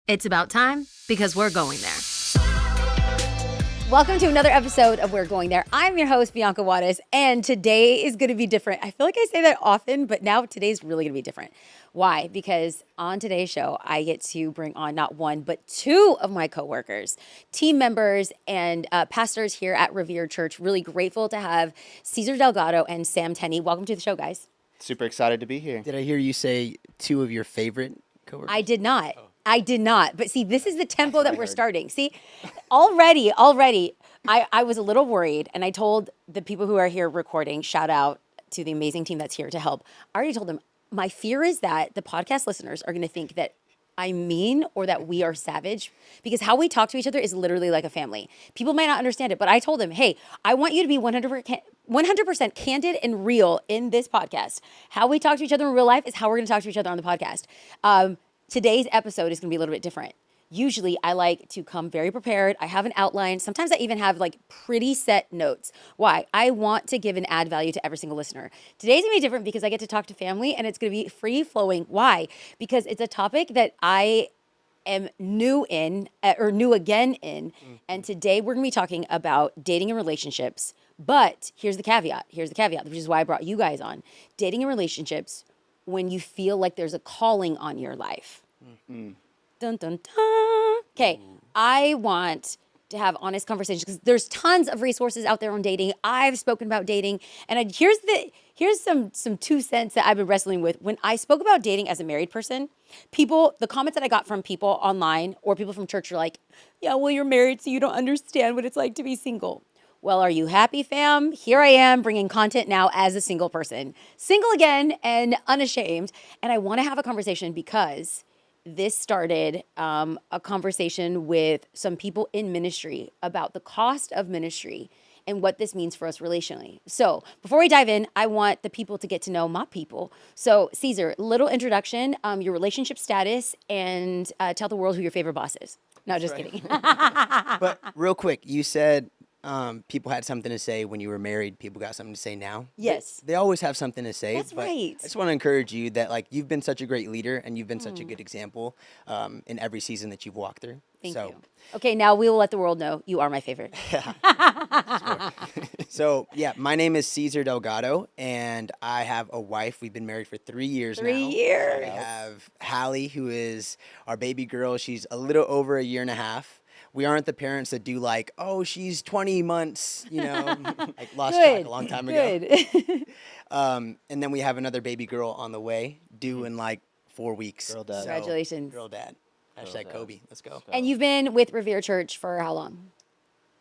It's about time because we're going there. Welcome to another episode of We're Going There. I'm your host, Bianca Juarez, and today is going to be different. I feel like I say that often, but now today's really going to be different. Why? Because on today's show, I get to bring on not one, but two of my coworkers, team members, and pastors here at Revere Church. Really grateful to have Cesar Delgado and Sam Tenney. Welcome to the show, guys. Super excited to be here. Did I hear you say two of your favorite coworkers? I did not. I did not. But see, this is the tempo that we're starting. See, already, I was a little worried. And I told the people who are here recording, shout out to the amazing team that's here to help. I already told them, my fear is that the podcast listeners are going to think that I'm mean or that we are savage, because how we talk to each other is literally like a family. People might not understand it, but I told them, hey, I want you to be 100% candid and real in this podcast. How we talk to each other in real life is how we're going to talk to each other on the podcast. Today's episode is going to be a little bit different. Usually I like to come very prepared. I have an outline. Sometimes I even have like pretty set notes. Why? I want to give and add value to every single listener. Today's going to be different because I get to talk to family and it's going to be free flowing. Why? Because it's a topic that I am new in or new again in. And today we're going to be talking about dating and relationships. But here's the caveat, which is why I brought you guys on. Dating and relationships when you feel like there's a calling on your life. Dun, dun, dun. Okay, I want to have honest conversations because there's tons of resources out there on dating. I've spoken about dating, and here's some 2 cents that I've been wrestling with. When I spoke about dating as a married person, the comments that I got from people online or people from church are like, yeah, well, you're married, so you don't understand what it's like to be single. Well, are you happy, fam? Here I am bringing content now as a single person. Single again and unashamed. And I want to have a conversation because this started a conversation with some people in ministry about the cost of ministry and what this means for us relationally. So before we dive in, I want the people to get to know my people. So Cesar, little introduction, your relationship status, and tell the world who your favorite boss is. No, just kidding. But real quick, you said people had something to say when you were married. People got something to say now. Yes. They always have something to say. That's right. I just want to encourage you that you've been such a great leader and you've been such a good example in every season that you've walked through. Thank you. Okay, now we will let the world know you are my favorite. So, yeah, my name is Cesar Delgado, and I have a wife. We've been married for 3 years now. 3 years. We have Hallie, who is our baby girl. She's a little over a year and a half. We aren't the parents that do she's 20 months, lost track a long time ago. And then we have another baby girl on the way, due in 4 weeks. Girl dad. Congratulations. Girl dad. Hashtag Kobe. Let's go. And you've been with Revere Church for how long?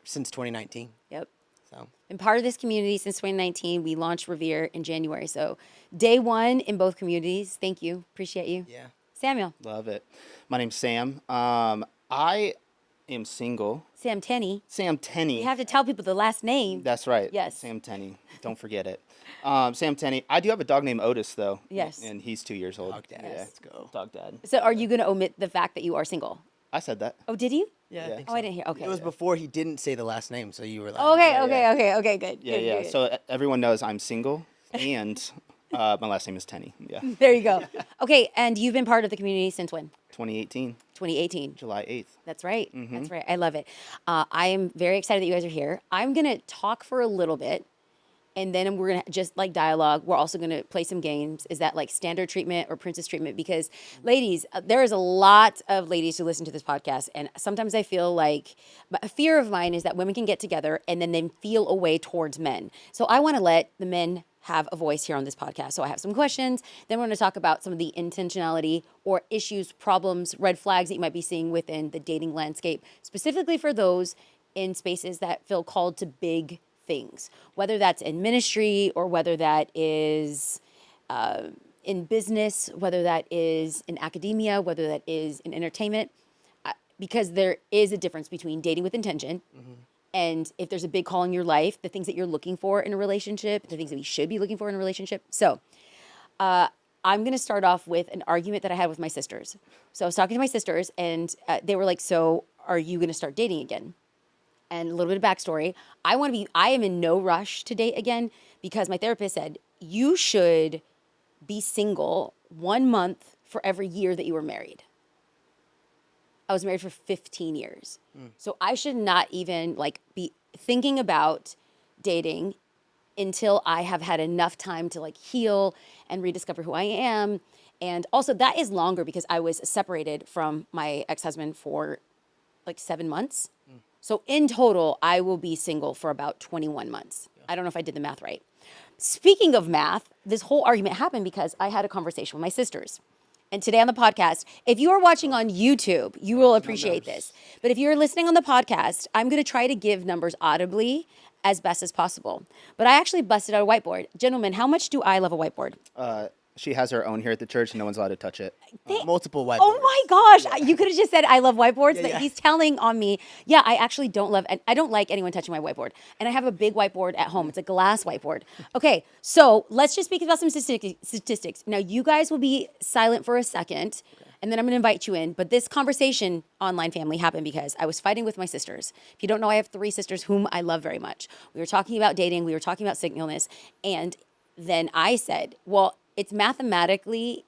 Since 2019. Yep. So. Been part of this community since 2019. We launched Revere in January. So day one in both communities. Thank you. Appreciate you. Yeah. Samuel. Love it. My name's Sam. I am single. Sam Tenney. Sam Tenney. You have to tell people the last name. That's right. Yes. Sam Tenney. Don't forget it. Sam Tenney. I do have a dog named Otis, though. Yes. And he's 2 years old. Dog dad. Yeah. Let's go. Dog dad. So are you going to omit the fact that you are single? I said that. Oh, did you? Yeah. Yeah. I think Oh, so. I didn't hear. Okay. It was before he didn't say the last name, so you were like, Okay, good. Yeah, good, yeah. good. So everyone knows I'm single, and my last name is Tenney. Yeah. There you go. Okay, and you've been part of the community since when? 2018, 2018. July 8th. That's right. That's right. I love it. I am very excited that you guys are here. I'm going to talk for a little bit, and then we're going to just dialogue. We're also going to play some games. Is that standard treatment or princess treatment? Because ladies, there is a lot of ladies who listen to this podcast. And sometimes I feel like a fear of mine is that women can get together and then they feel a way towards men. So I want to let the men have a voice here on this podcast. So I have some questions. Then we're going to talk about some of the intentionality or issues, problems, red flags that you might be seeing within the dating landscape, specifically for those in spaces that feel called to big things, whether that's in ministry or whether that is in business, whether that is in academia, whether that is in entertainment, because there is a difference between dating with intention and if there's a big call in your life, the things that you're looking for in a relationship, the things that we should be looking for in a relationship. So I'm going to start off with an argument that I had with my sisters. So I was talking to my sisters and they were like, so are you going to start dating again? And a little bit of backstory. I am in no rush to date again because my therapist said, you should be single 1 month for every year that you were married. I was married for 15 years. So I should not even like be thinking about dating until I have had enough time to like heal and rediscover who I am. And also that is longer because I was separated from my ex-husband for like 7 months. So in total, I will be single for about 21 months. I don't know if I did the math right. Speaking of math, this whole argument happened because I had a conversation with my sisters. And today on the podcast, if you are watching on YouTube, you will appreciate this. But if you're listening on the podcast, I'm going to try to give numbers audibly as best as possible. But I actually busted out a whiteboard. Gentlemen, how much do I love a whiteboard? She has her own here at the church, and no one's allowed to touch it. Multiple whiteboards. Oh my gosh. You could have just said I love whiteboards, but he's telling on me, yeah, I actually don't like anyone touching my whiteboard. And I have a big whiteboard at home. It's a glass whiteboard. Okay, so let's just speak about some statistics. Now, you guys will be silent for a second, and then I'm going to invite you in. But this conversation, online family, happened because I was fighting with my sisters. If you don't know, I have 3 sisters whom I love very much. We were talking about dating. We were talking about singleness. And then I said, well, it's mathematically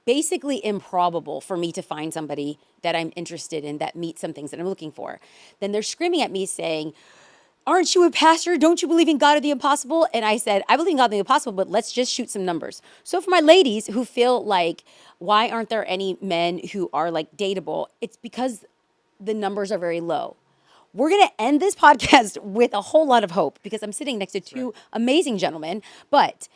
basically improbable for me to find somebody that I'm interested in that meets some things that I'm looking for. Then they're screaming at me saying, aren't you a pastor? Don't you believe in God of the impossible? And I said, I believe in God of the impossible, but let's just shoot some numbers. So for my ladies who feel like, why aren't there any men who are like dateable? It's because the numbers are very low. We're going to end this podcast with a whole lot of hope because I'm sitting next to 2 amazing gentlemen, but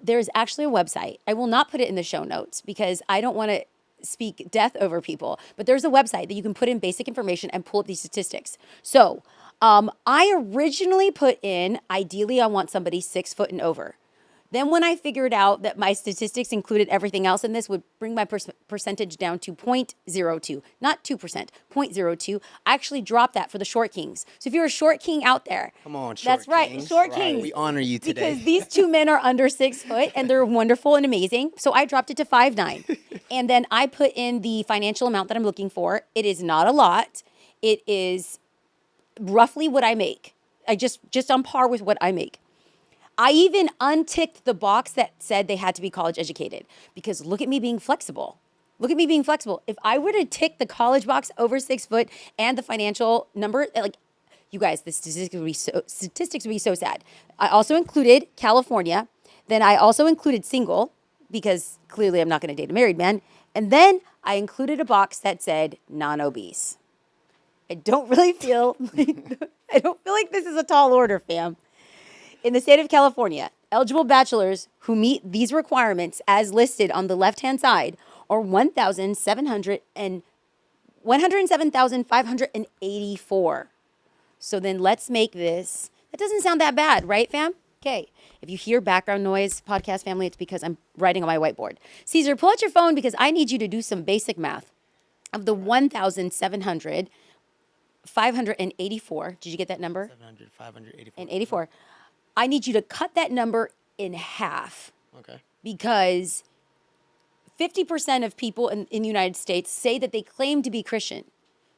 there's actually a website. I will not put it in the show notes because I don't want to speak death over people, but there's a website that you can put in basic information and pull up these statistics. So I originally put in, ideally, I want somebody 6 foot and over. Then when I figured out that my statistics included everything else in this would bring my percentage down to 0.02, not 2%, 0.02. I actually dropped that for the short kings. So if you're a short king out there. Come on, short That's right, kings. short kings. We honor you today. Because these 2 men are under 6 foot and they're wonderful and amazing. So I dropped it to 5'9". And then I put in the financial amount that I'm looking for. It is not a lot. It is roughly what I make. I just on par with what I make. I even unticked the box that said they had to be college educated because look at me being flexible. Look at me being flexible. If I were to tick the college box over 6 foot and the financial number, like you guys, the statistics would be so sad. I also included California. Then I also included single because clearly I'm not going to date a married man. And then I included a box that said non-obese. I don't feel like this is a tall order, fam. In the state of California, eligible bachelors who meet these requirements as listed on the left-hand side are 107,584. So then let's make this, that doesn't sound that bad, right, fam? Okay. If you hear background noise, podcast family, it's because I'm writing on my whiteboard. Cesar, pull out your phone because I need you to do some basic math. Of the 584, did you get that number? 584. And 84. I need you to cut that number in half. Okay. Because 50% of people in the United States say that they claim to be Christian.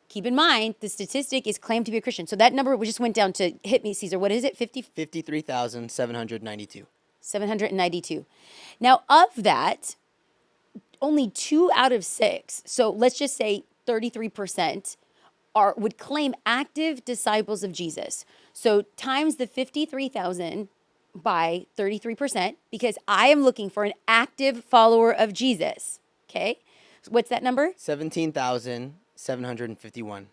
Keep in mind, the statistic is claimed to be a Christian. So that number just went down to, hit me, Cesar, what is it? 53,792. 792. Now, of that, only 2 out of 6, so let's just say 33%, would claim active disciples of Jesus. So times the 53,000 by 33%, because I am looking for an active follower of Jesus. Okay? What's that number? 17,751.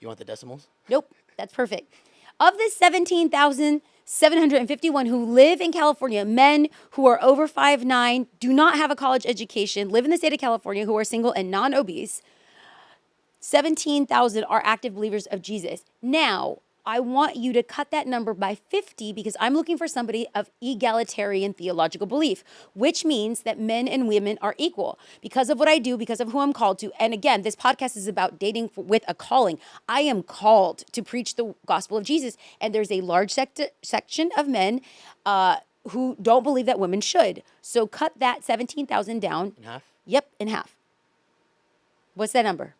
You want the decimals? Nope. That's perfect. Of the 17,751 who live in California, men who are over 5'9", do not have a college education, live in the state of California, who are single and non-obese, 17,000 are active believers of Jesus. Now, I want you to cut that number by 50 because I'm looking for somebody of egalitarian theological belief, which means that men and women are equal because of what I do, because of who I'm called to. And again, this podcast is about dating with a calling. I am called to preach the gospel of Jesus. And there's a large section of men who don't believe that women should. So cut that 17,000 down. In half? Yep, in half. What's that number?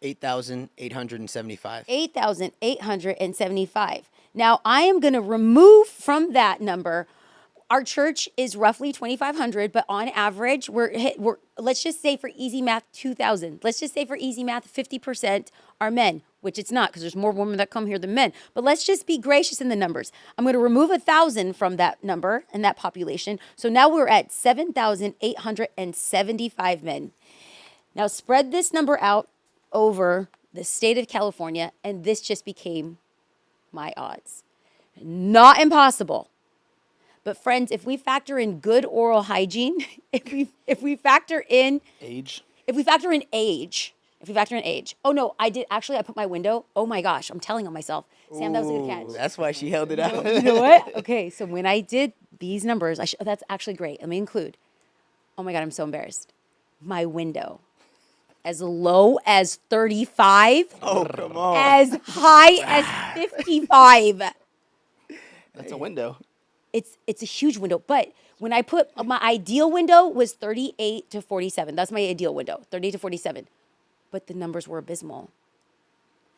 8,875. 8,875. Now, I am going to remove from that number our church is roughly 2,500, but on average, we're let's just say for easy math, 2,000. Let's just say for easy math, 50% are men, which it's not because there's more women that come here than men. But let's just be gracious in the numbers. I'm going to remove 1,000 from that number and that population. So now we're at 7,875 men. Now spread this number out over the state of California, and this just became my odds. Not impossible. But friends, if we factor in good oral hygiene, if we factor in Age. if we factor in age, oh no, I put my window. Oh my gosh, I'm telling on myself. Sam, that was a good catch. That's why she held it out. You know what? Okay, so when I did these numbers, that's actually great. Let me include. Oh my God, I'm so embarrassed. My window. As low as 35. Oh, come on. As high as 55. That's a window. It's a huge window. But when I put my ideal window was 38 to 47. That's my ideal window, 38 to 47. But the numbers were abysmal.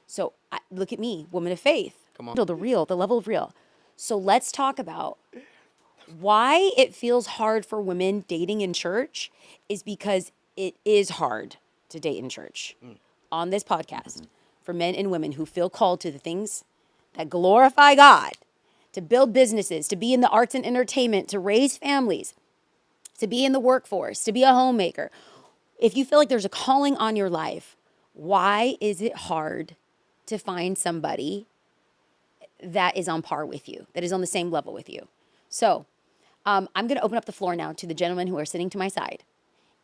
So look at me, woman of faith. Come on. The level of real. So let's talk about why it feels hard for women dating in church is because it is hard to date in church. On this podcast, for men and women who feel called to the things that glorify God, to build businesses, to be in the arts and entertainment, to raise families, to be in the workforce, to be a homemaker. If you feel like there's a calling on your life, why is it hard to find somebody that is on par with you, that is on the same level with you? So I'm going to open up the floor now to the gentlemen who are sitting to my side.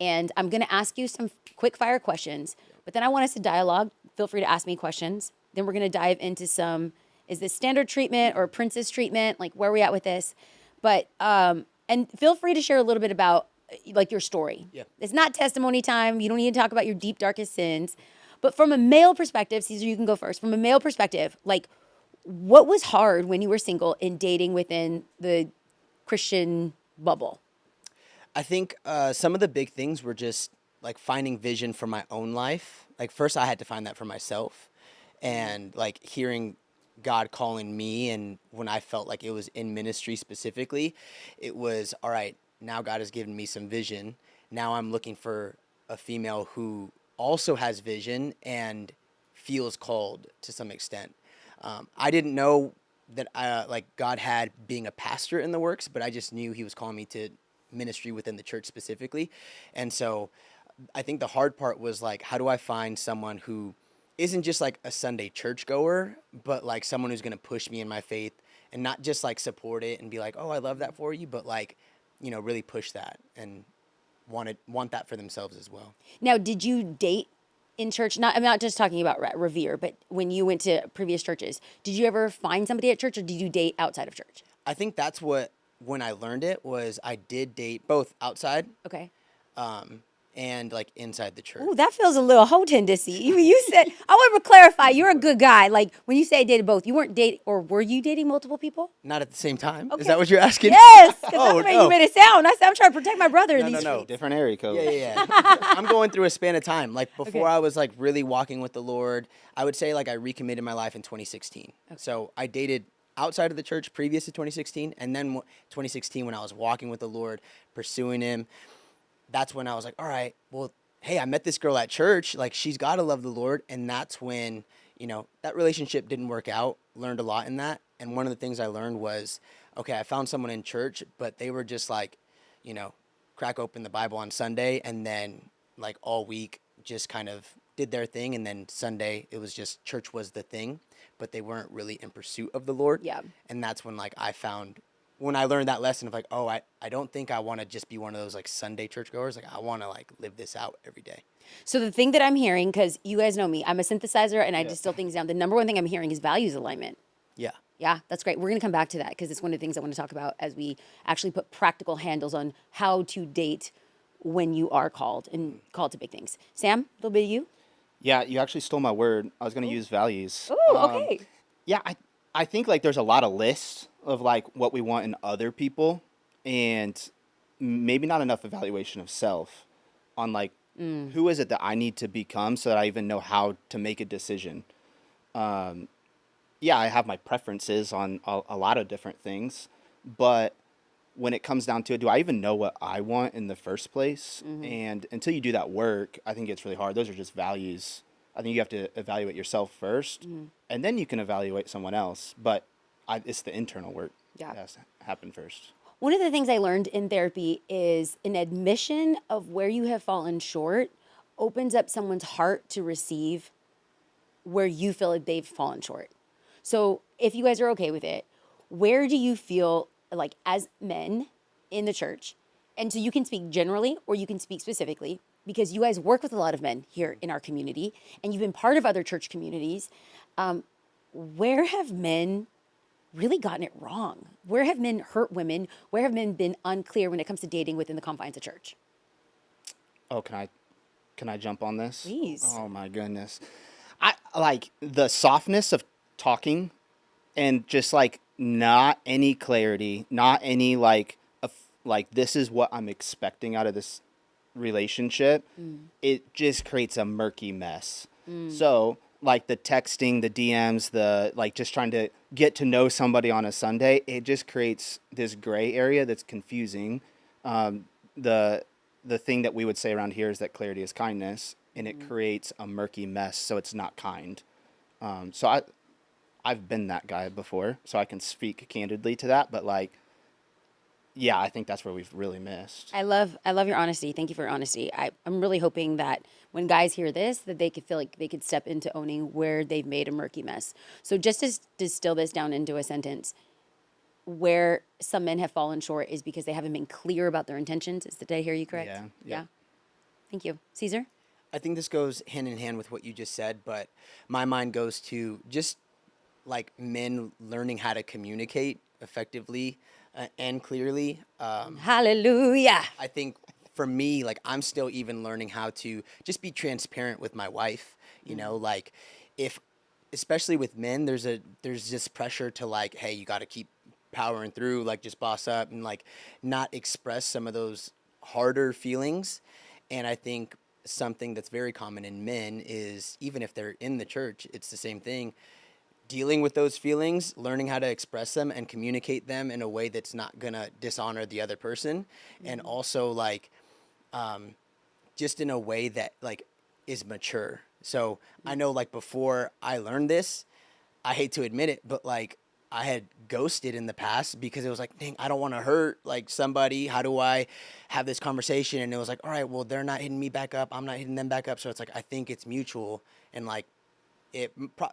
And I'm going to ask you some quick fire questions, but then I want us to dialogue. Feel free to ask me questions. Then we're going to dive into is this standard treatment or princess treatment? Like, where are we at with this? But, and feel free to share a little bit about like your story. Yeah. It's not testimony time. You don't need to talk about your deep, darkest sins. But from a male perspective, Cesar, you can go first. From a male perspective, like, what was hard when you were single in dating within the Christian bubble? I think some of the big things were just like finding vision for my own life. Like first I had to find that for myself, and like hearing God calling me, and when I felt like it was in ministry specifically, it was, all right, now God has given me some vision. Now I'm looking for a female who also has vision and feels called to some extent. I didn't know that like God had being a pastor in the works, but I just knew he was calling me to ministry within the church specifically. And so I think the hard part was like, how do I find someone who isn't just like a Sunday churchgoer, but like someone who's going to push me in my faith and not just like support it and be like, oh, I love that for you, but like, you know, really push that and want that for themselves as well. Now, did you date in church? I'm not just talking about Revere, but when you went to previous churches, did you ever find somebody at church, or did you date outside of church? I think that's when I learned it was I did date both outside Okay. and like inside the church. Ooh, that feels a little tendency. You said, I want to clarify, you're a good guy. Like when you say I dated both, you weren't dating, or were you dating multiple people? Not at the same time. Okay. Is that what you're asking? Yes, because Oh, that's the way no. you made it sound. I said, I'm trying to protect my brother in No, these no, no. streets. Different area code. Yeah. I'm going through a span of time. Like before I was like really walking with the Lord, I would say like I recommitted my life in 2016. Okay. So I dated outside of the church previous to 2016. And then 2016, when I was walking with the Lord, pursuing him, that's when I was like, all right, well, hey, I met this girl at church. Like she's got to love the Lord. And that's when, you know, that relationship didn't work out. Learned a lot in that. And one of the things I learned was, okay, I found someone in church, but they were just like, you know, crack open the Bible on Sunday and then like all week just kind of did their thing. And then Sunday, it was just church was the thing, but they weren't really in pursuit of the Lord. Yeah. And that's when like when I learned that lesson of like, oh, I don't think I want to just be one of those like Sunday churchgoers. Like I want to like live this out every day. So the thing that I'm hearing, because you guys know me, I'm a synthesizer and I distill things down. The number one thing I'm hearing is values alignment. Yeah. Yeah, that's great. We're going to come back to that because it's one of the things I want to talk about as we actually put practical handles on how to date when you are called and called to big things. Sam, a little bit of you? Yeah, you actually stole my word. I was going to use values. Oh, okay. Yeah, I think like there's a lot of lists of like what we want in other people, and maybe not enough evaluation of self on like who is it that I need to become so that I even know how to make a decision. Yeah, I have my preferences on a lot of different things, but when it comes down to it, do I even know what I want in the first place? And until you do that work, I think it's really hard. Those are just values. I think you have to evaluate yourself first, and then you can evaluate someone else. But it's the internal work that has to happen first. One of the things I learned in therapy is an admission of where you have fallen short opens up someone's heart to receive where you feel like they've fallen short. So if you guys are okay with it, where do you feel like as men in the church? And so you can speak generally or you can speak specifically because you guys work with a lot of men here in our community and you've been part of other church communities. Where have men really gotten it wrong? Where have men hurt women? Where have men been unclear when it comes to dating within the confines of church? Oh, can I jump on this? Please. Oh my goodness. I like the softness of talking and just like not any clarity, not any like this is what I'm expecting out of this relationship. It just creates a murky mess. So like the texting, the DMs, the like just trying to get to know somebody on a Sunday, it just creates this gray area that's confusing. The thing that we would say around here is that clarity is kindness, and it creates a murky mess, so it's not kind. So I've been that guy before, so I can speak candidly to that. But like, yeah, I think that's where we've really missed. I love your honesty. Thank you for your honesty. I'm really hoping that when guys hear this, that they could feel like they could step into owning where they've made a murky mess. So just to distill this down into a sentence, where some men have fallen short is because they haven't been clear about their intentions. Did I hear you correct? Yeah. Thank you. Caesar? I think this goes hand in hand with what you just said, but my mind goes to just like men learning how to communicate effectively and clearly. Hallelujah. I think for me, like I'm still even learning how to just be transparent with my wife, you know, like if, especially with men, there's this pressure to like, hey, you got to keep powering through, like just boss up and like not express some of those harder feelings. And I think something that's very common in men is, even if they're in the church, it's the same thing. Dealing with those feelings, learning how to express them and communicate them in a way that's not gonna dishonor the other person, and also like, just in a way that like is mature. So I know like before I learned this, I hate to admit it, but like I had ghosted in the past because it was like, dang, I don't want to hurt like somebody. How do I have this conversation? And it was like, all right, well, they're not hitting me back up. I'm not hitting them back up. So it's like, I think it's mutual. And like,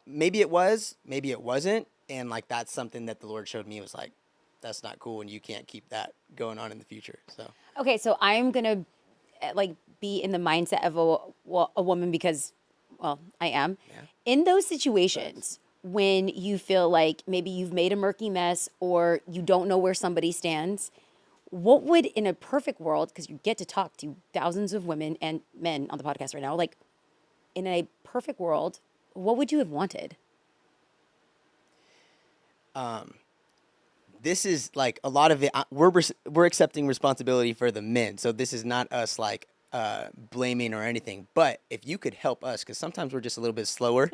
maybe it was, maybe it wasn't. And like, that's something that the Lord showed me was like, that's not cool. And you can't keep that going on in the future. So, Okay, so I'm going to like be in the mindset of a woman because, well, I am. Yeah. In those situations, when you feel like maybe you've made a murky mess or you don't know where somebody stands, what would, in a perfect world, because you get to talk to thousands of women and men on the podcast right now, like in a perfect world, what would you have wanted? this is like a lot of it. We're accepting responsibility for the men. So this is not us like blaming or anything. But if you could help us, because sometimes we're just a little bit slower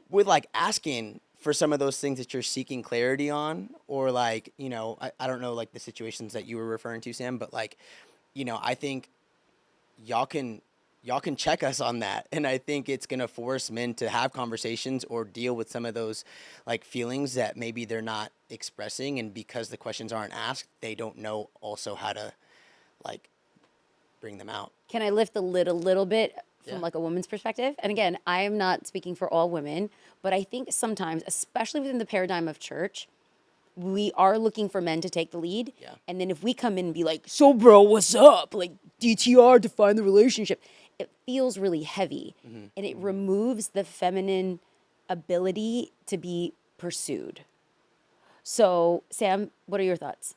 with like asking for some of those things that you're seeking clarity on, or like, you know, I don't know, like the situations that you were referring to, Sam, but like, you know, I think y'all can check us on that. And I think it's going to force men to have conversations or deal with some of those like feelings that maybe they're not expressing. And because the questions aren't asked, they don't know also how to like bring them out. Can I lift the lid a little bit from Yeah. like a woman's perspective? And again, I am not speaking for all women, but I think sometimes, especially within the paradigm of church, we are looking for men to take the lead. Yeah. And then if we come in and be like, so bro, what's up? Like DTR, define the relationship. It feels really heavy, and it removes the feminine ability to be pursued. So Sam, what are your thoughts?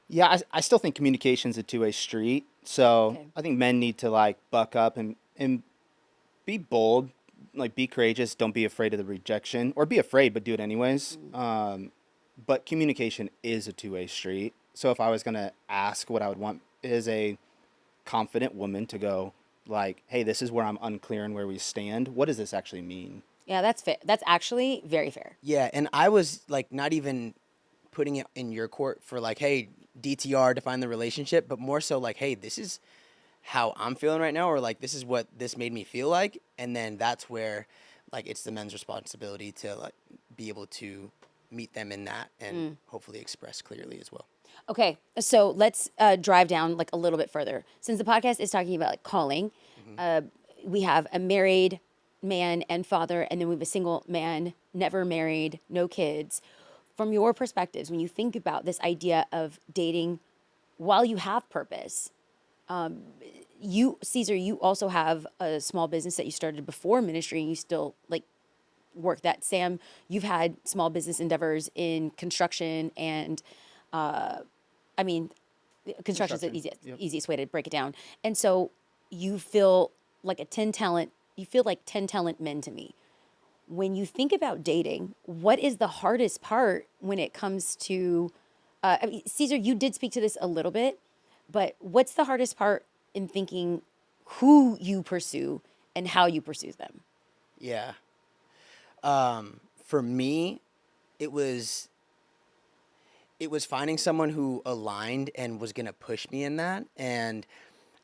Yeah, I still think communication's a two-way street. So Okay. I think men need to like buck up and be bold, like be courageous. Don't be afraid of the rejection, or be afraid, but do it anyways. But communication is a two-way street. So if I was gonna ask, what I would want is a confident woman to go like, hey, this is where I'm unclear and where we stand. What does this actually mean? Yeah, that's fair. That's actually very fair. Yeah. And I was like, not even putting it in your court for like, hey, DTR, define the relationship, but more so like, hey, this is how I'm feeling right now, or like this is what this made me feel like, and then that's where like it's the men's responsibility to like be able to meet them in that and hopefully express clearly as well. Okay, so let's drive down like a little bit further. Since the podcast is talking about like calling, we have a married man and father, and then we have a single man, never married, no kids. From your perspectives, when you think about this idea of dating while you have purpose, you, Cesar, you also have a small business that you started before ministry, and you still like work that. Sam, you've had small business endeavors in construction and, I mean, construction is the easiest way to break it down. And so you feel like you feel like 10 talent men to me. When you think about dating, what is the hardest part when it comes to, I mean, Cesar, you did speak to this a little bit, but what's the hardest part in thinking who you pursue and how you pursue them? Yeah. For me, it was finding someone who aligned and was going to push me in that. And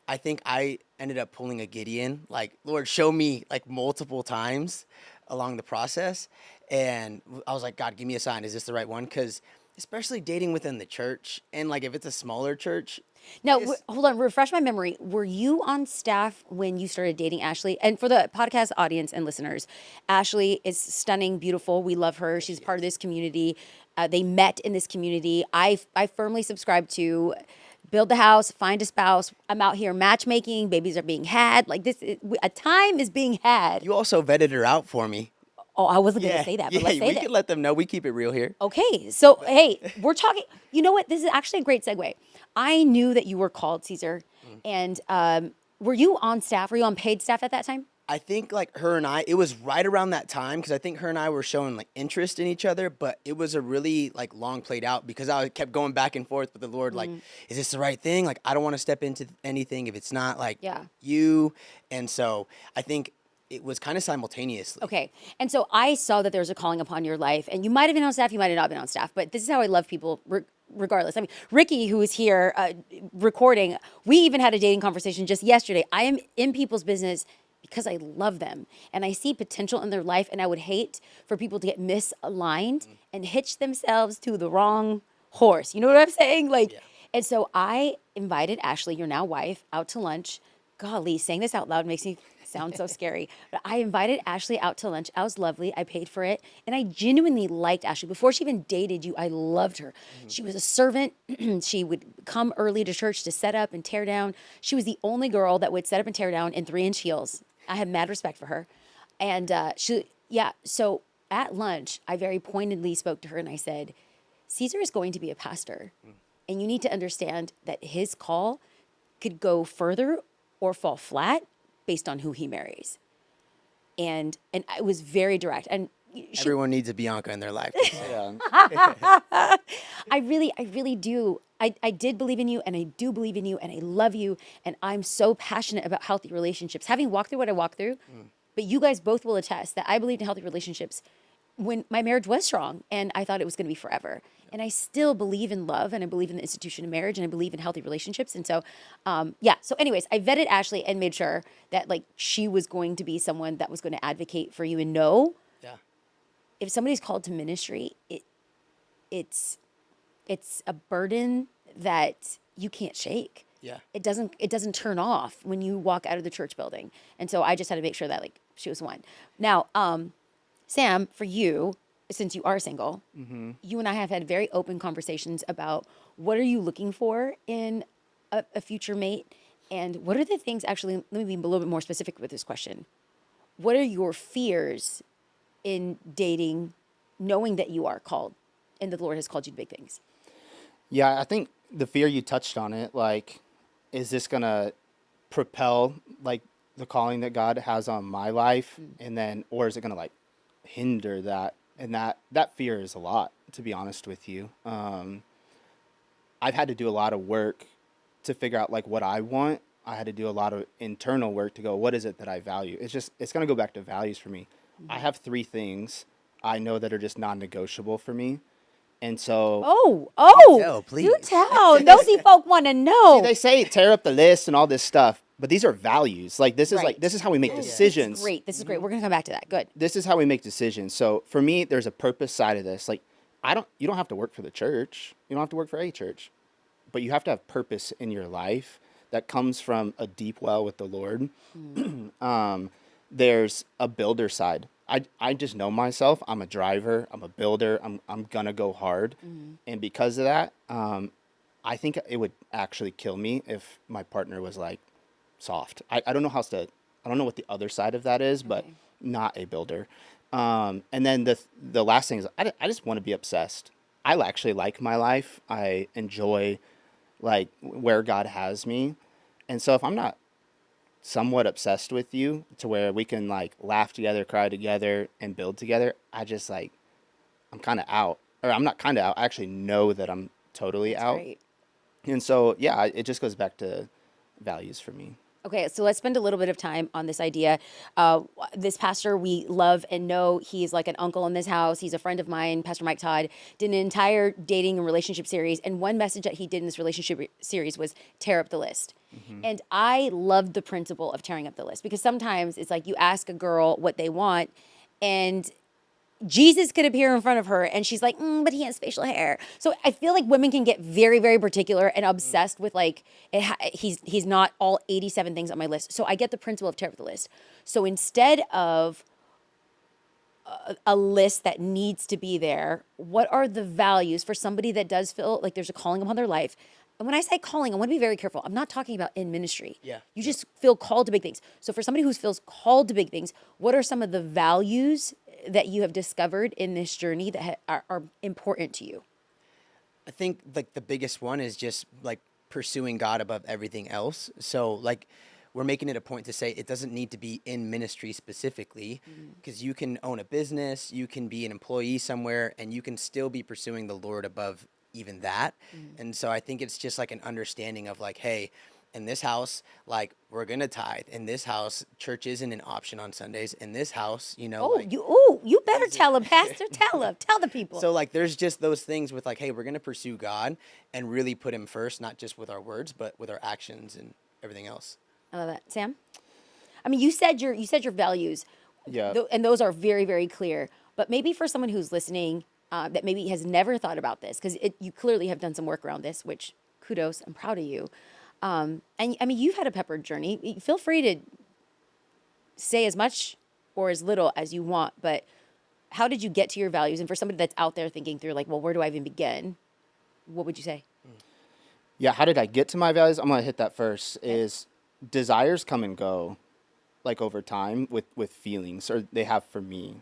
I think I ended up pulling a Gideon, like, Lord, show me like multiple times along the process. And I was like, God, give me a sign. Is this the right one? Because especially dating within the church, and like if it's a smaller church. Now, hold on, refresh my memory. Were you on staff when you started dating Ashley? And for the podcast audience and listeners, Ashley is stunning, beautiful. We love her. She's part of this community. They met in this community. I firmly subscribe to build the house, find a spouse. I'm out here matchmaking. Babies are being had. Like this, a time is being had. You also vetted her out for me. Oh, I wasn't going to say that, but let's say we that. can let them know. We keep it real here. Okay, so hey, we're talking. You know what? This is actually a great segue. I knew that you were called, Cesar, and were you on staff? Were you on paid staff at that time? I think like her and I, it was right around that time because I think her and I were showing like interest in each other, but it was a really like long played out because I kept going back and forth with the Lord, like, is this the right thing? Like, I don't want to step into anything if it's not like you. And so I think it was kind of simultaneously. Okay. And so I saw that there was a calling upon your life, and you might have been on staff, you might have not been on staff, but this is how I love people regardless. I mean, Ricky, who is here recording, we even had a dating conversation just yesterday. I am in people's business because I love them and I see potential in their life, and I would hate for people to get misaligned and hitch themselves to the wrong horse. You know what I'm saying? Like, and so I invited Ashley, your now wife, out to lunch. Golly, saying this out loud makes me sound so scary. But I invited Ashley out to lunch. I was lovely. I paid for it. And I genuinely liked Ashley. Before she even dated you, I loved her. She was a servant. She would come early to church to set up and tear down. She was the only girl that would set up and tear down in 3-inch heels. I had mad respect for her. And so at lunch, I very pointedly spoke to her and I said, Cesar is going to be a pastor. And you need to understand that his call could go further or fall flat based on who he marries. And I was very direct. And everyone needs a Bianca in their life. I really do. I did believe in you, and I do believe in you, and I love you, and I'm so passionate about healthy relationships. Having walked through what I walked through, but you guys both will attest that I believed in healthy relationships when my marriage was strong, and I thought it was going to be forever. And I still believe in love, and I believe in the institution of marriage, and I believe in healthy relationships. And so, So anyways, I vetted Ashley and made sure that like she was going to be someone that was going to advocate for you and know if somebody's called to ministry, it's a burden that you can't shake. Yeah. It doesn't turn off when you walk out of the church building. And so I just had to make sure that like she was one. Now, Sam, for you, since you are single, you and I have had very open conversations about what are you looking for in a future mate, and what are the things, actually, let me be a little bit more specific with this question. What are your fears in dating, knowing that you are called and the Lord has called you to big things? Yeah, I think the fear, you touched on it, like, is this going to propel, like, the calling that God has on my life, and then, or is it going to, like, hinder that? And that fear is a lot, to be honest with you. I've had to do a lot of work to figure out like what I want. I had to do a lot of internal work to go, what is it that I value? It's going to go back to values for me. I have 3 things I know that are just non-negotiable for me. And so Oh, please. you tell. Nosy folk want to know. they say tear up the list and all this stuff, but these are values. Like this is Right. this is how we make decisions. This is great. We're gonna come back to that. Good. This is how we make decisions. So for me, there's a purpose side of this. Like you don't have to work for the church. You don't have to work for a church, but you have to have purpose in your life that comes from a deep well with the Lord. There's a builder side. I just know myself. I'm a driver. I'm a builder. I'm gonna go hard, and because of that, I think it would actually kill me if my partner was like soft. I don't know I don't know what the other side of that is, but not a builder. And then the last thing is I just want to be obsessed. I actually like my life. I enjoy like where God has me, and so if I'm not somewhat obsessed with you to where we can like laugh together, cry together, and build together, I just like I'm kind of out, or I'm not kind of out. I actually know that I'm totally out. Right. And so, yeah, it just goes back to values for me. Okay, so let's spend a little bit of time on this idea. This pastor we love and know. He's like an uncle in this house. He's a friend of mine, Pastor Mike Todd, did an entire dating and relationship series. And one message that he did in this relationship series was tear up the list. And I loved the principle of tearing up the list because sometimes it's like you ask a girl what they want and Jesus could appear in front of her and she's like, but he has facial hair. So I feel like women can get very, very particular and obsessed with like, he's not all 87 things on my list. So I get the principle of tear up the list. So instead of a list that needs to be there, what are the values for somebody that does feel like there's a calling upon their life? And when I say calling, I want to be very careful. I'm not talking about in ministry. Yeah. You just feel called to big things. So for somebody who feels called to big things, what are some of the values that you have discovered in this journey that are important to you? I think like the biggest one is just like pursuing God above everything else. So like we're making it a point to say it doesn't need to be in ministry specifically because you can own a business, you can be an employee somewhere, and you can still be pursuing the Lord above even that. And so I think it's just like an understanding of like, hey, in this house, like we're gonna tithe. In this house, church isn't an option on Sundays. In this house, you know. You better tell him, Pastor. Tell the people. So like, there's just those things with like, hey, we're gonna pursue God and really put Him first, not just with our words, but with our actions and everything else. I love that, Sam. I mean, you said your values, Yeah. and those are very, very clear. But maybe for someone who's listening, that maybe has never thought about this, because you clearly have done some work around this, which kudos, I'm proud of you. And I mean, you've had a peppered journey. Feel free to say as much or as little as you want, but how did you get to your values? And for somebody that's out there thinking through like, well, where do I even begin? What would you say? Yeah, how did I get to my values? I'm going to hit that first. Is desires come and go like over time with feelings, or they have for me.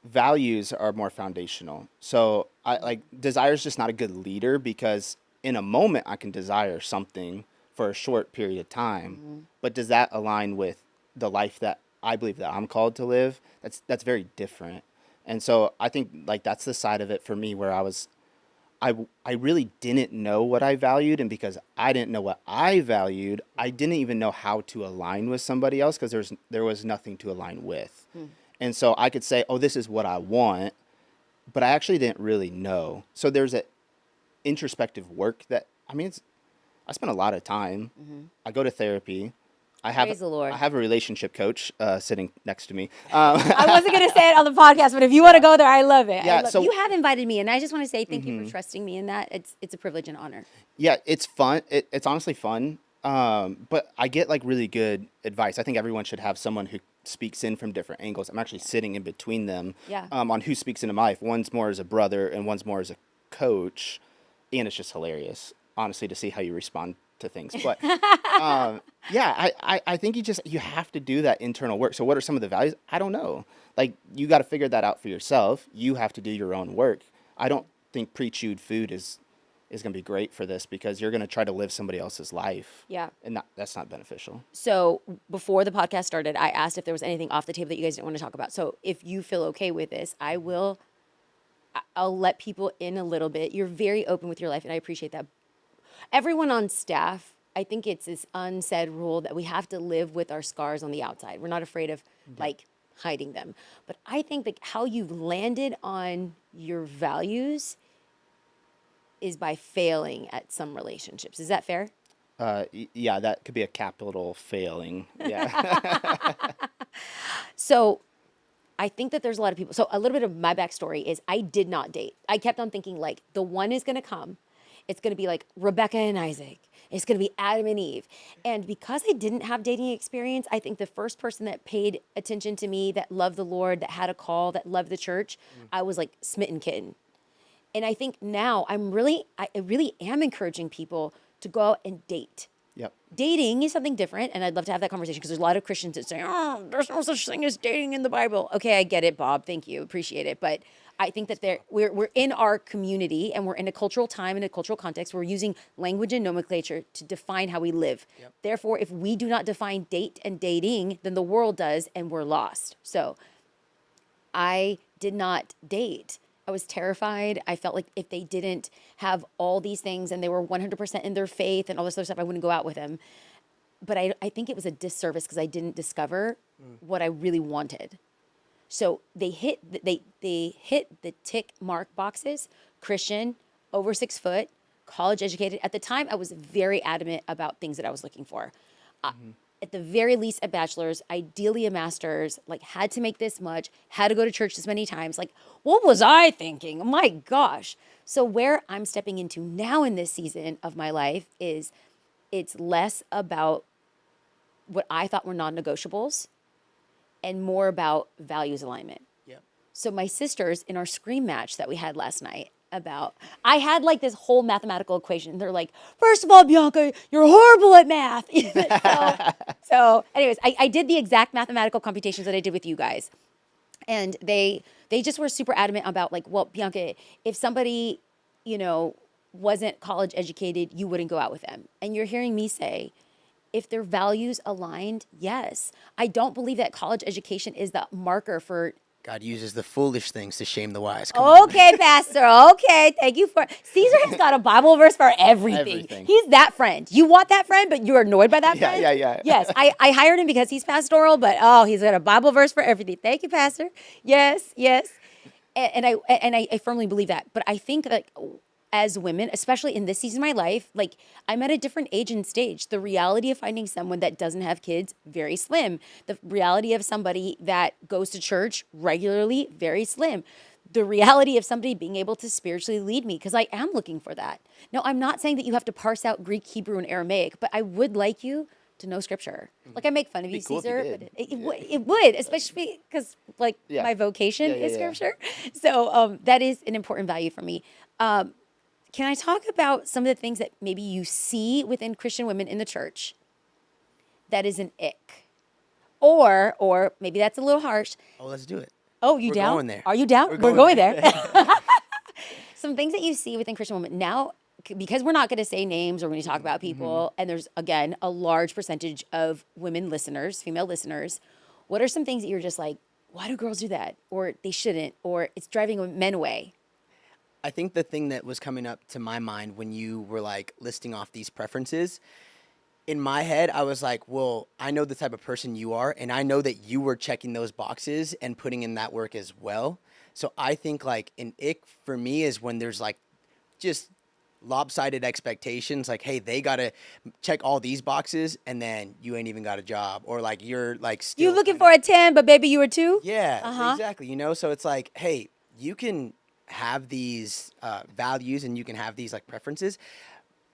Values are more foundational. So I like desire is just not a good leader because in a moment I can desire something for a short period of time, but does that align with the life that I believe that I'm called to live? That's very different. And so I think like that's the side of it for me where I really didn't know what I valued, and because I didn't know what I valued, I didn't even know how to align with somebody else because there was nothing to align with. And so I could say, oh, this is what I want, but I actually didn't really know. So there's a introspective work that, I mean, I spend a lot of time. I go to therapy. Praise the Lord. I have a relationship coach sitting next to me. I wasn't going to say it on the podcast, but if you want to go there, I love it. Yeah, so you have invited me, and I just want to say thank you for trusting me in that. It's a privilege and honor. Yeah, it's fun. It's honestly fun. But I get like really good advice. I think everyone should have someone who speaks in from different angles. I'm actually sitting in between them on who speaks into my life. One's more as a brother and one's more as a coach. And it's just hilarious, honestly, to see how you respond to things. But yeah, I think you have to do that internal work. So what are some of the values? I don't know. Like you got to figure that out for yourself. You have to do your own work. I don't think pre-chewed food is going to be great for this because you're going to try to live somebody else's life. Yeah. And that's not beneficial. So before the podcast started, I asked if there was anything off the table that you guys didn't want to talk about. So if you feel okay with this, I'll let people in a little bit. You're very open with your life, and I appreciate that. Everyone on staff, I think it's this unsaid rule that we have to live with our scars on the outside. We're not afraid of like hiding them. But I think that how you've landed on your values is by failing at some relationships. Is that fair? Yeah, that could be a capital failing. Yeah. So I think that there's a lot of people. So a little bit of my backstory is I did not date. I kept on thinking like the one is going to come. It's going to be like Rebecca and Isaac. It's going to be Adam and Eve. And because I didn't have dating experience, I think the first person that paid attention to me, that loved the Lord, that had a call, that loved the church, I was like smitten kitten. And I think now I really am encouraging people to go out and date. Yep. Dating is something different, and I'd love to have that conversation because there's a lot of Christians that say, "Oh, there's no such thing as dating in the Bible." Okay, I get it, Bob. Thank you, appreciate it. But I think that we're in our community, and we're in a cultural time and a cultural context. We're using language and nomenclature to define how we live. Yep. Therefore, if we do not define date and dating, then the world does, and we're lost. So, I did not date. I was terrified. I felt like if they didn't have all these things and they were 100% in their faith and all this other stuff, I wouldn't go out with them. But I think it was a disservice because I didn't discover what I really wanted. So they hit the tick mark boxes: Christian, over 6 foot, college educated. At the time, I was very adamant about things that I was looking for. At the very least, a bachelor's, ideally a master's, like had to make this much, had to go to church this many times. Like, what was I thinking? Oh my gosh. So where I'm stepping into now in this season of my life is it's less about what I thought were non-negotiables and more about values alignment. Yep. So my sisters in our scream match that we had last night, I had like this whole mathematical equation. They're like, first of all, Bianca, you're horrible at math. so anyways, I did the exact mathematical computations that I did with you guys. And they just were super adamant about like, well, Bianca, if somebody, wasn't college educated, you wouldn't go out with them. And you're hearing me say, if their values aligned, yes. I don't believe that college education is the marker for God uses the foolish things to shame the wise. Come okay, Pastor. Okay, thank you for. Caesar has got a Bible verse for everything. He's that friend. You want that friend, but you're annoyed by that friend? Yeah. Yes, I hired him because he's pastoral, but he's got a Bible verse for everything. Thank you, Pastor. Yes. And I firmly believe that. But I think that as women, especially in this season of my life, like I'm at a different age and stage. The reality of finding someone that doesn't have kids, very slim. The reality of somebody that goes to church regularly, very slim. The reality of somebody being able to spiritually lead me, because I am looking for that. Now, I'm not saying that you have to parse out Greek, Hebrew, and Aramaic, but I would like you to know scripture. Like I make fun of you, cool Caesar, if you but it would, especially because my vocation is scripture. So that is an important value for me. Can I talk about some of the things that maybe you see within Christian women in the church that is an ick? Or maybe that's a little harsh. Oh, let's do it. Oh, you We're down? going there. Are you down? We're going there. Some things that you see within Christian women now, because we're not going to say names or when you talk about people, and there's, again, a large percentage of women listeners, female listeners, what are some things that you're just like, why do girls do that? Or they shouldn't, or it's driving men away? I think the thing that was coming up to my mind when you were like listing off these preferences, in my head, I was like, well, I know the type of person you are, and I know that you were checking those boxes and putting in that work as well. So I think like an ick for me is when there's like just lopsided expectations, like, hey, they got to check all these boxes and then you ain't even got a job, or like you're like still you looking for a 10, but baby, you were 2? Yeah, exactly. So it's like, hey, you can have these values and you can have these like preferences,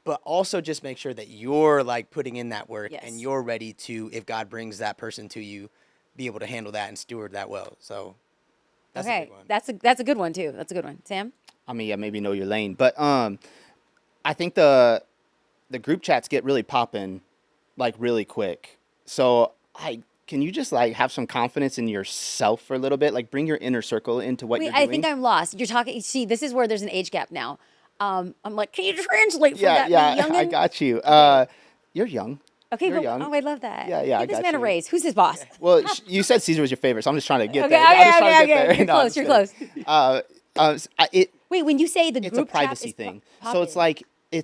but also just make sure that you're like putting in that work and you're ready to, if God brings that person to you, be able to handle that and steward that well. So that's a good one. That's a good one too. That's a good one. Sam? I mean, yeah, maybe know your lane, but I think the group chats get really popping like really quick. So can you just like have some confidence in yourself for a little bit? Like bring your inner circle into what you're doing. I think I'm lost. You're talking. See, this is where there's an age gap now. I'm like, can you translate for that? Yeah, I got you. You're young. Okay, you're young. Oh, I love that. Yeah, Give this man a raise. Who's his boss? Well, you said Caesar was your favorite, so I'm just trying to get Okay, there. I'm just trying to get there. You're close. Wait, when you say the it's group a privacy chat thing. Is So it's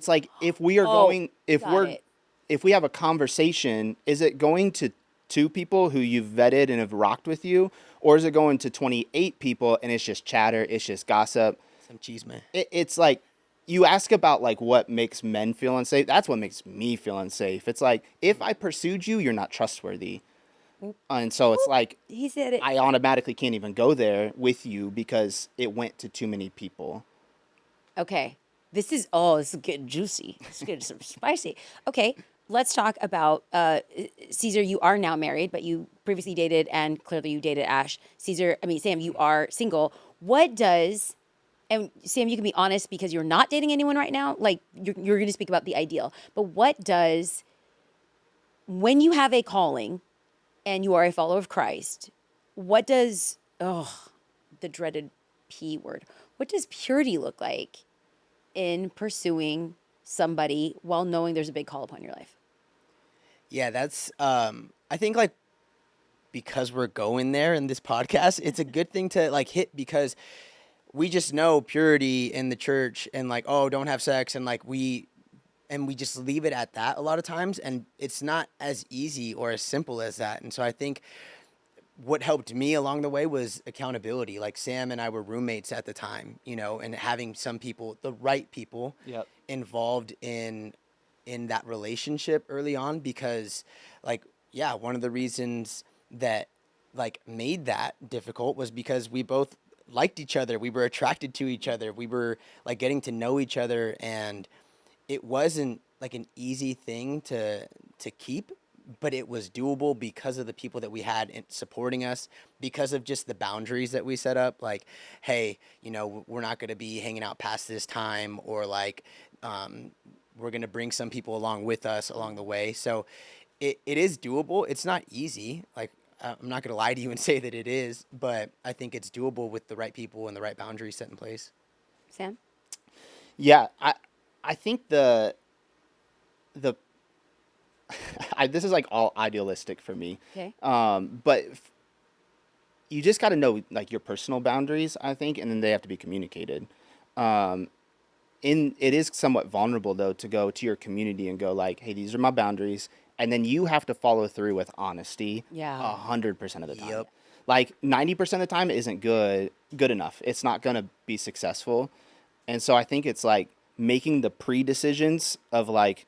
like if we are going, if we have a conversation, is it going to 2 people who you've vetted and have rocked with you, or is it going to 28 people and it's just chatter, it's just gossip? Some cheese, man. It's like you ask about like what makes men feel unsafe. That's what makes me feel unsafe. It's like, if I pursued you, you're not trustworthy. And so it's like, He said it. I automatically can't even go there with you because it went to too many people. Okay. This is getting juicy. It's getting some spicy. Okay. Let's talk about Cesar. You are now married, but you previously dated, and clearly you dated Ash. Sam, you are single. And Sam, you can be honest because you're not dating anyone right now. Like, you're going to speak about the ideal. But when you have a calling and you are a follower of Christ, the dreaded P word, what does purity look like in pursuing somebody while knowing there's a big call upon your life? Yeah, that's, I think, like, because we're going there in this podcast, it's a good thing to, like, hit, because we just know purity in the church and, like, oh, don't have sex, and, like, we just leave it at that a lot of times, and it's not as easy or as simple as that. And so I think what helped me along the way was accountability. Like, Sam and I were roommates at the time, and having some people, the right people, involved in that relationship early on, because, like, yeah, one of the reasons that, like, made that difficult was because we both liked each other. We were attracted to each other. We were, like, getting to know each other, and it wasn't, like, an easy thing to keep, but it was doable because of the people that we had supporting us, because of just the boundaries that we set up. Like, hey, we're not going to be hanging out past this time, or, like, we're going to bring some people along with us along the way. So it is doable. It's not easy. Like, I'm not going to lie to you and say that it is, but I think it's doable with the right people and the right boundaries set in place. Sam? Yeah, I think this is like all idealistic for me. Okay. But you just got to know, like, your personal boundaries, I think, and then they have to be communicated. It is somewhat vulnerable, though, to go to your community and go, like, hey, these are my boundaries, and then you have to follow through with honesty. Yeah. 100% of the time. Yep. Like, 90% of the time it isn't good enough. It's not going to be successful. And so I think it's like making the pre-decisions of, like,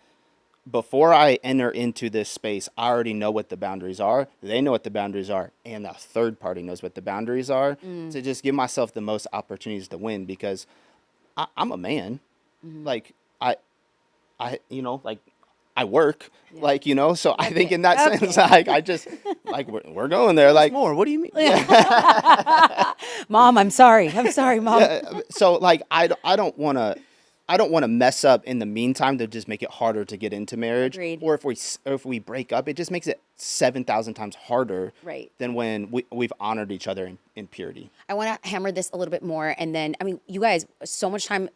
before I enter into this space, I already know what the boundaries are. They know what the boundaries are, and the third party knows what the boundaries are, to just give myself the most opportunities to win, because I'm a man. Like, I like, I work, like, so I think in that sense, like, I just, like, we're going there. Like, More, what do you mean? Mom, I'm sorry, Mom. so, like, I don't want to mess up in the meantime to just make it harder to get into marriage. Agreed. Or if we break up, it just makes it 7,000 times harder than when we've honored each other in purity. I want to hammer this a little bit more, and then, you guys, so much time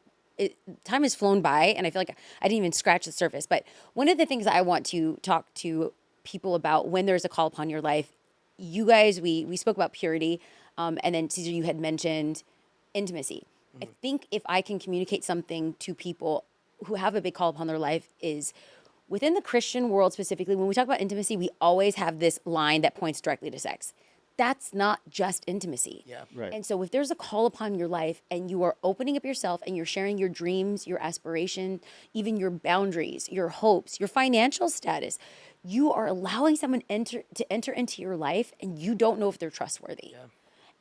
has flown by, and I feel like I didn't even scratch the surface. But one of the things I want to talk to people about when there's a call upon your life, you guys, we spoke about purity, and then Cesar, you had mentioned intimacy. I think if I can communicate something to people who have a big call upon their life, is within the Christian world specifically, when we talk about intimacy, we always have this line that points directly to sex. That's not just intimacy. Yeah. Right. And so if there's a call upon your life and you are opening up yourself and you're sharing your dreams, your aspiration, even your boundaries, your hopes, your financial status, you are allowing someone to enter into your life, and you don't know if they're trustworthy. Yeah.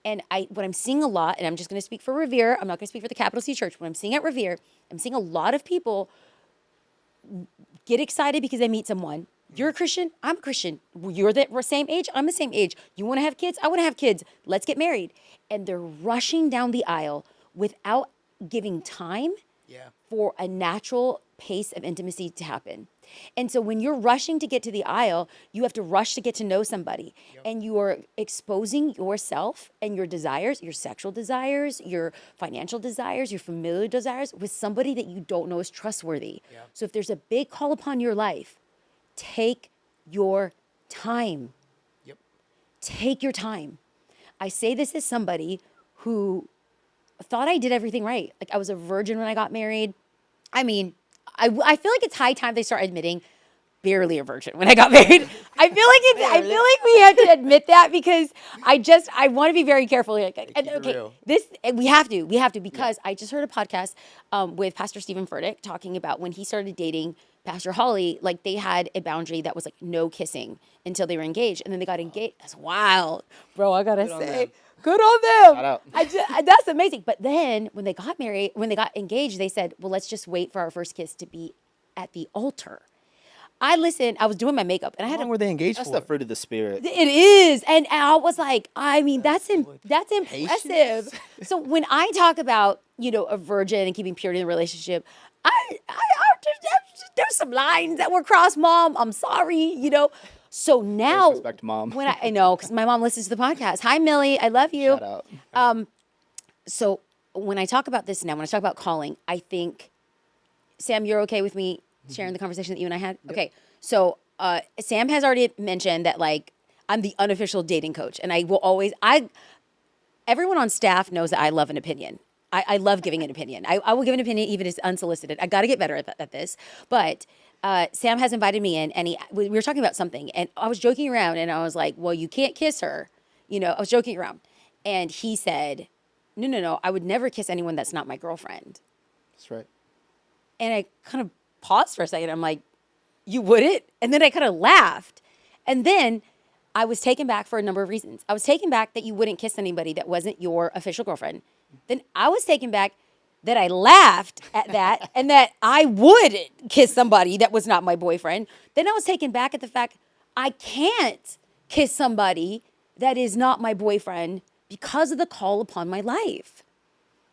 And what I'm seeing a lot, and I'm just going to speak for Revere, I'm not going to speak for the Capital C Church. What I'm seeing at Revere, I'm seeing a lot of people get excited because they meet someone. You're a Christian, I'm a Christian. You're the same age, I'm the same age. You want to have kids, I want to have kids. Let's get married. And they're rushing down the aisle without giving time for a natural pace of intimacy to happen. And so when you're rushing to get to the aisle, you have to rush to get to know somebody. And you are exposing yourself and your desires, your sexual desires, your financial desires, your familial desires with somebody that you don't know is trustworthy. So if there's a big call upon your life, take your time. Take your time. I say this as somebody who thought I did everything right. Like, I was a virgin when I got married. I feel like it's high time they start admitting barely a virgin when I got married. I feel like we have to admit that because I want to be very careful. We have to because I just heard a podcast with Pastor Stephen Furtick talking about when he started dating Pastor Holly, like they had a boundary that was like no kissing until they were engaged, and then they got engaged. That's wild, bro. I gotta say, good on them. Shout out. That's amazing. But then when they got married, when they got engaged, they said, well, let's just wait for our first kiss to be at the altar. I listened. I was doing my makeup, and I had. How long were they engaged That's for? the fruit of the spirit. It is, and I was like, I mean, that's impressive. So when I talk about a virgin and keeping purity in the relationship, there's some lines that were crossed, Mom. I'm sorry, So now, Respect, Mom. when I know because my mom listens to the podcast. Hi, Millie. I love you. Shout out. So when I talk about this now, when I talk about calling, I think, Sam, you're okay with me sharing the conversation that you and I had? Yep. Okay. So Sam has already mentioned that like I'm the unofficial dating coach, and I will always everyone on staff knows that I love an opinion. I love giving an opinion. I will give an opinion even if it's unsolicited. I got to get better at this. But Sam has invited me in, and we were talking about something, and I was joking around, and I was like, well, you can't kiss her. I was joking around. And he said, no, I would never kiss anyone that's not my girlfriend. That's right. And I kind of paused for a second. I'm like, you wouldn't? And then I kind of laughed. And then I was taken back for a number of reasons. I was taken back that you wouldn't kiss anybody that wasn't your official girlfriend. Then I was taken back that I laughed at that and that I would kiss somebody that was not my boyfriend. Then I was taken back at the fact I can't kiss somebody that is not my boyfriend because of the call upon my life.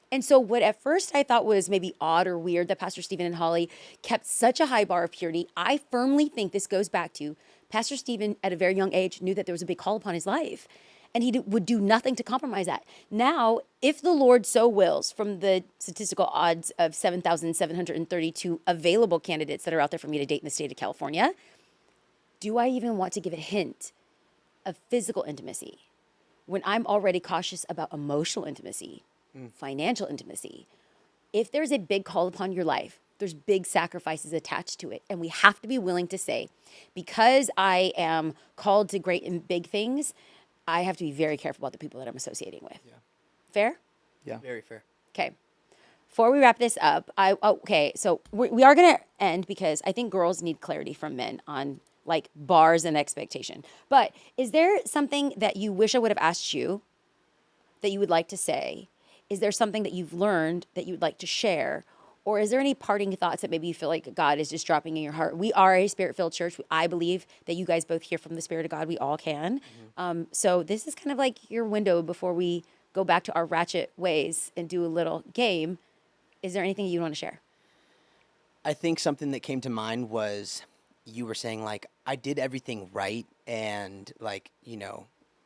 And so what at first I thought was maybe odd or weird that Pastor Stephen and Holly kept such a high bar of purity, I firmly think this goes back to Pastor Stephen at a very young age knew that there was a big call upon his life. And he would do nothing to compromise that. Now, if the Lord so wills, from the statistical odds of 7,732 available candidates that are out there for me to date in the state of California, do I even want to give a hint of physical intimacy when I'm already cautious about emotional intimacy, financial intimacy? If there's a big call upon your life, there's big sacrifices attached to it. And we have to be willing to say, because I am called to great and big things, I have to be very careful about the people that I'm associating with. Yeah. Fair? Yeah. Very fair. Okay. Before we wrap this up, so we are going to end because I think girls need clarity from men on like bars and expectation. But is there something that you wish I would have asked you that you would like to say? Is there something that you've learned that you would like to share? Or is there any parting thoughts that maybe you feel like God is just dropping in your heart? We are a Spirit-filled church. I believe that you guys both hear from the Spirit of God. We all can. So this is kind of like your window before we go back to our ratchet ways and do a little game. Is there anything you want to share? I think something that came to mind was you were saying, like, I did everything right and, like,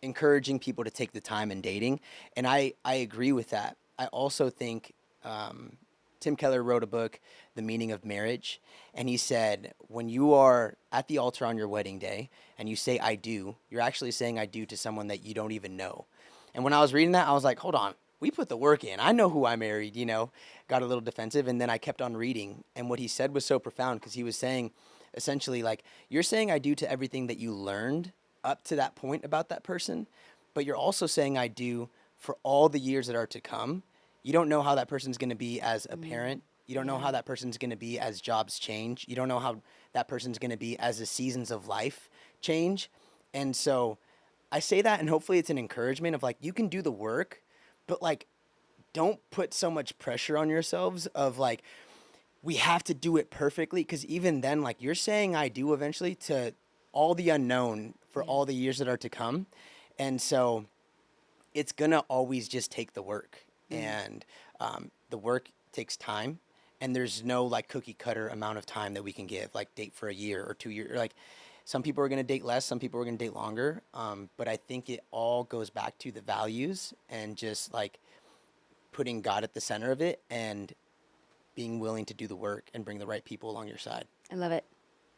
encouraging people to take the time in dating. And I agree with that. I also think Tim Keller wrote a book, The Meaning of Marriage, and he said, when you are at the altar on your wedding day and you say, I do, you're actually saying I do to someone that you don't even know. And when I was reading that, I was like, hold on, we put the work in. I know who I married, got a little defensive. And then I kept on reading. And what he said was so profound because he was saying, essentially, like, you're saying I do to everything that you learned up to that point about that person, but you're also saying I do for all the years that are to come. You don't know how that person's going to be as a parent. You don't know how that person's going to be as jobs change. You don't know how that person's going to be as the seasons of life change. And so I say that, and hopefully it's an encouragement of like, you can do the work, but like, don't put so much pressure on yourselves of like, we have to do it perfectly. Because even then, like, you're saying I do eventually to all the unknown for all the years that are to come. And so it's going to always just take the work. And the work takes time, and there's no like cookie cutter amount of time that we can give, like date for a year or 2 years. Like some people are going to date less, some people are going to date longer. But I think it all goes back to the values and just like putting God at the center of it and being willing to do the work and bring the right people along your side. I love it.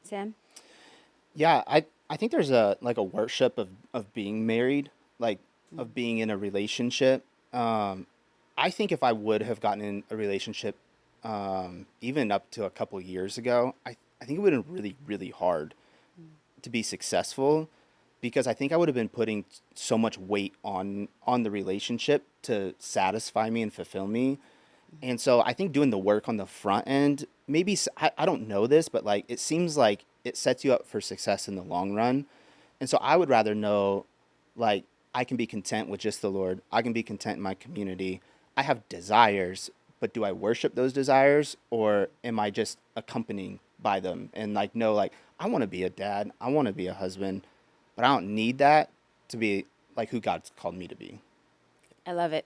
Sam? Yeah, I think there's a worship of being married, like of being in a relationship. I think if I would have gotten in a relationship, even up to a couple years ago, I think it would have been really, really hard to be successful, because I think I would have been putting so much weight on the relationship to satisfy me and fulfill me. And so I think doing the work on the front end, maybe, I don't know this, but like it seems like it sets you up for success in the long run. And so I would rather know, like, I can be content with just the Lord. I can be content in my community. I have desires, but do I worship those desires, or am I just accompanying by them? And like, no, like, I want to be a dad. I want to be a husband, but I don't need that to be like who God's called me to be. I love it.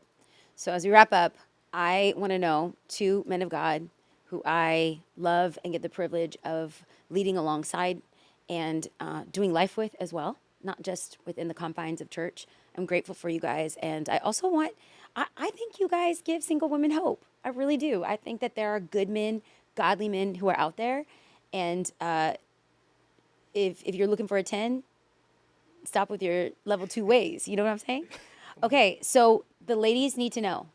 So as we wrap up, I want to know 2 men of God who I love and get the privilege of leading alongside and doing life with as well, not just within the confines of church. I'm grateful for you guys. And I also want, I think you guys give single women hope. I really do. I think that there are good men, godly men who are out there. And if you're looking for a 10, stop with your level 2 ways. You know what I'm saying? Okay, so the ladies need to know.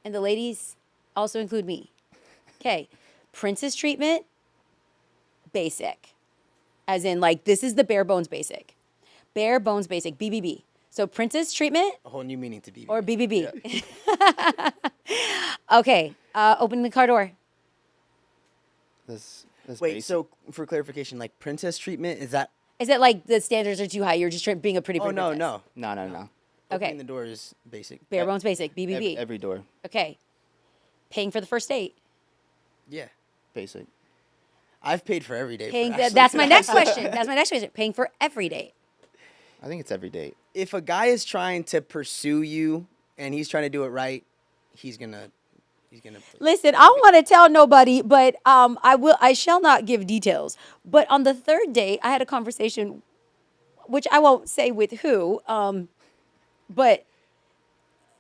And the ladies also include me. Okay, princess treatment, basic. As in, like, this is the bare bones basic. Bare bones basic, BBB. So princess treatment. A whole new meaning to BB. Or BBB. Yeah. Okay, opening the car door. That's Wait, basic. so for clarification, like princess treatment, is that? Is it like the standards are too high? You're just being a pretty Oh, no, princess? no. No. Okay. Opening the door is basic. Bare bones basic, BBB. Every door, Okay. Paying for the first date. Yeah. basic. I've paid for every day. Paying for Ashley. that's my next question. That's my next question. Paying for every date. I think it's every date. If a guy is trying to pursue you and he's trying to do it right, he's gonna. Listen, I don't want to tell nobody, but I shall not give details. But on the 3rd date, I had a conversation, which I won't say with who, but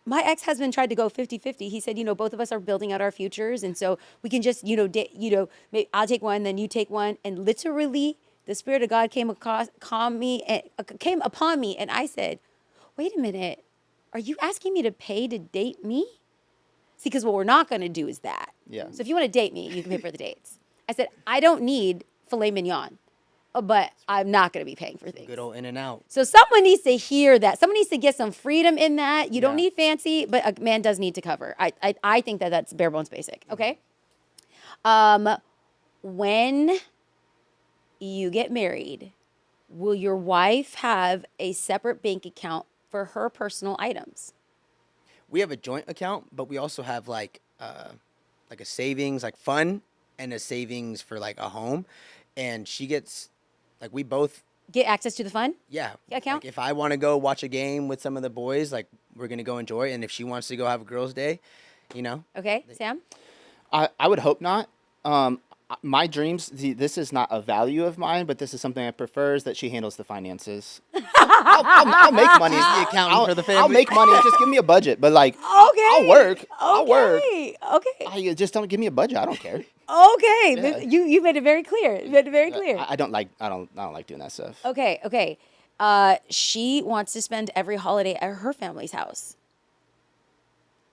my ex-husband tried to go 50-50. He said, both of us are building out our futures, and so we can just, maybe I'll take one, then you take one, and literally the Spirit of God came upon me, and I said, wait a minute, are you asking me to pay to date me? See, because what we're not going to do is that. Yeah. So if you want to date me, you can pay for the dates. I said, I don't need filet mignon, but I'm not going to be paying for things. Good old in and out. So someone needs to hear that. Someone needs to get some freedom in that. You don't Yeah. need fancy, but a man does need to cover. I think that's bare bones basic. Okay. When you get married, will your wife have a separate bank account for her personal items? We have a joint account, but we also have like a savings, like fun, and a savings for like a home. And she gets, like, we both Get access to the fund? Yeah. Account? Like if I want to go watch a game with some of the boys, like we're gonna go enjoy it. And if she wants to go have a girls' day, Okay, Sam? I would hope not. My dreams, this is not a value of mine, but this is something I prefer, is that she handles the finances. I'll make money. She's the accountant for the family. I'll make money. Just give me a budget. But like, I'll work. I'll work. Okay. Just don't give me a budget. I don't care. Okay. Yeah. You made it very clear. You made it very clear. I don't like doing that stuff. Okay. She wants to spend every holiday at her family's house.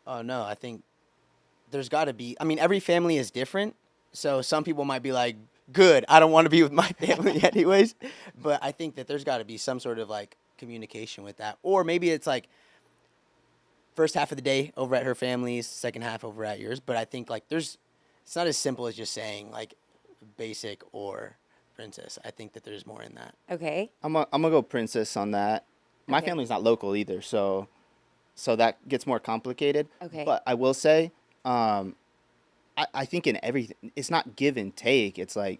Oh no, I think there's got to be. I mean, every family is different. So some people might be like, good, I don't want to be with my family anyways. But I think that there's got to be some sort of like communication with that. Or maybe it's like first half of the day over at her family's, second half over at yours. But I think like it's not as simple as just saying like basic or princess. I think that there's more in that. Okay. I'm gonna go princess on that. My Okay. family's not local either, so that gets more complicated. Okay. But I will say, I think in everything, it's not give and take. It's like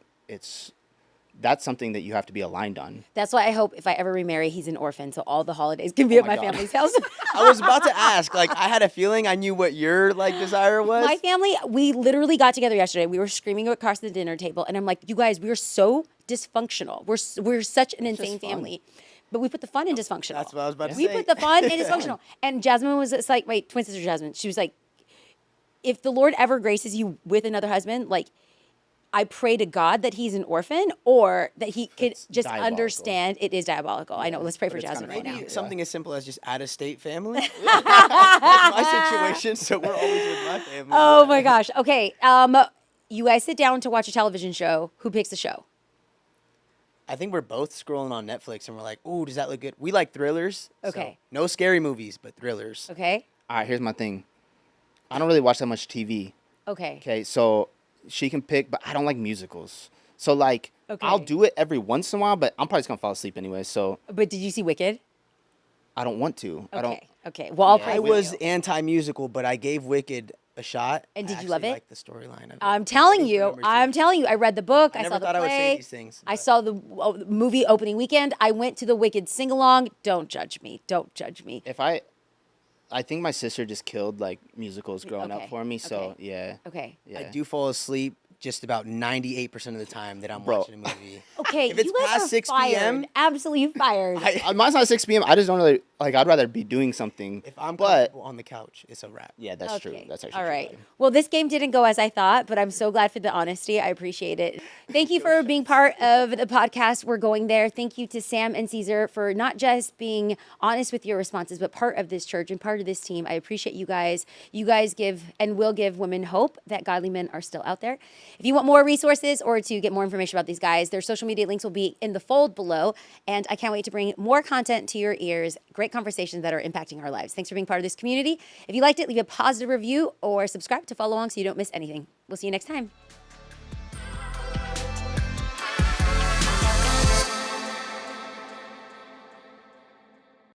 that's something that you have to be aligned on. That's why I hope if I ever remarry, he's an orphan, so all the holidays can be at my my God. family's house. I was about to ask, like, I had a feeling I knew what your like desire was. My family, we literally got together yesterday. We were screaming across the dinner table, and I'm like, "You guys, we are so dysfunctional. We're such an insane fun. family." But we put the fun in dysfunctional. That's what I was about to We say. put the fun in dysfunctional. And Jasmine was just like, wait, twin sister Jasmine. She was like, if the Lord ever graces you with another husband, like, I pray to God that he's an orphan or that he could That's just diabolical. understand it is diabolical. I know. Let's pray for it's Jasmine right kinda now. Maybe something as simple as just out-of-state family. That's my situation, so we're always with my family. Oh my gosh. Okay. You guys sit down to watch a television show. Who picks the show? I think we're both scrolling on Netflix and we're like, "Ooh, does that look good?" We like thrillers. Okay. So no scary movies, but thrillers. Okay. All right, here's my thing. I don't really watch that much TV. Okay. Okay, so she can pick, but I don't like musicals. So like, Okay. I'll do it every once in a while, but I'm probably just gonna fall asleep anyway. So But did you see Wicked? I don't want to. I don't. Okay. Okay. Well, I'll Yeah, pray I for was you. anti-musical, but I gave Wicked a shot. And did I you love actually it? liked the storyline of it. I'm telling Waiting for you. number two. I'm telling you. I read the book. I never saw the thought I would say play. these things, I but- saw the movie opening weekend. I went to the Wicked sing along. Don't judge me. Don't judge me. If I think my sister just killed like musicals growing Okay, up for me. So okay. yeah. Okay. Yeah. I do fall asleep just about 98% of the time that I'm Bro. watching a movie. Okay. If it's you guys past are 6 fired. p.m., Absolutely fired. Mine's not 6 p.m. I just don't really like. I'd rather be doing something. If I'm but comfortable on the couch, it's a wrap. yeah, that's true. Okay. That's actually all true. right. Well, this game didn't go as I thought, but I'm so glad for the honesty. I appreciate it. Thank you for being part of the podcast. We're going there. Thank you to Sam and Cesar for not just being honest with your responses, but part of this church and part of this team. I appreciate you guys. You guys give and will give women hope that godly men are still out there. If you want more resources or to get more information about these guys, their social media links will be in the fold below. And I can't wait to bring more content to your ears. Great conversations that are impacting our lives. Thanks for being part of this community. If you liked it, leave a positive review or subscribe to follow along so you don't miss anything. We'll see you next time.